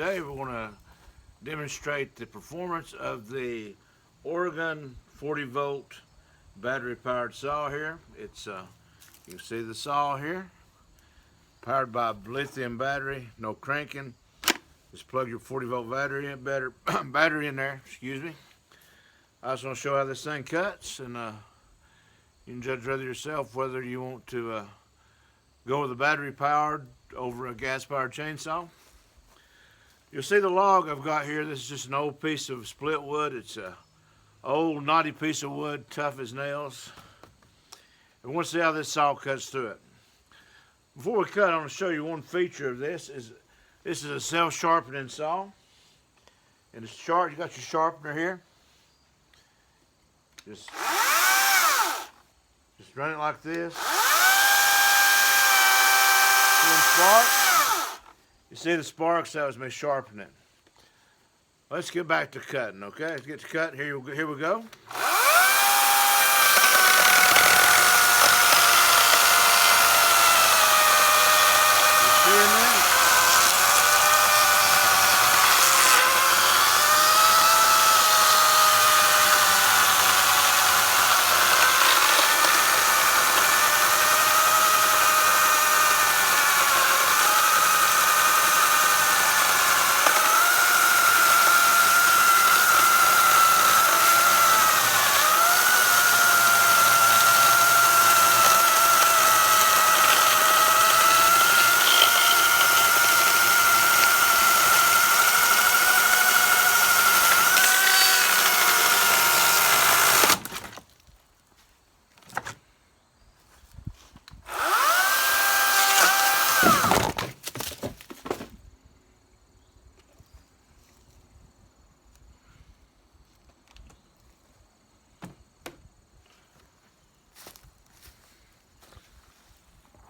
Today we're going to demonstrate the performance of the Oregon 40 volt battery powered saw here. It's you can see the saw here, powered by lithium battery, no cranking. Just plug your 40 volt battery in there, excuse me. I just want to show how this thing cuts, and you can judge whether yourself whether you want to go with a battery powered over a gas powered chainsaw. You'll see the log I've got here. This is just an old piece of split wood. It's a old knotty piece of wood, tough as nails. And we want to see how this saw cuts through it. Before we cut, I want to show you one feature of this. This is a self-sharpening saw. And it's sharp. You got your sharpener here. Just run it like this. See them sparks? You see the sparks? That was me sharpening. Let's get back to cutting, okay? Let's get to cutting. Here we go. You seeing that?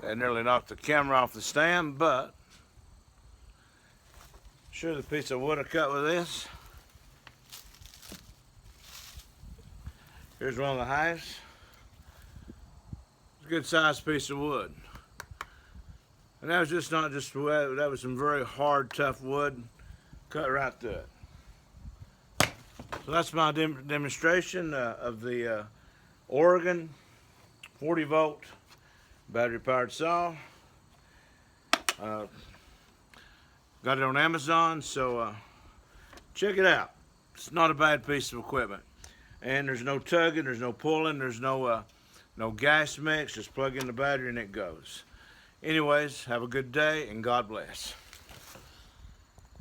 That nearly knocked the camera off the stand, but sure the piece of wood I cut with this. Here's one of the highest. It's a good sized piece of wood. And that was just not just wood, that was some very hard, tough wood cut right through it. So that's my demonstration of the Oregon 40 volt battery powered saw. Got it on Amazon, so check it out. It's not a bad piece of equipment. And there's no tugging, there's no pulling, there's no gas mix. Just plug in the battery and it goes. Anyways, have a good day and God bless.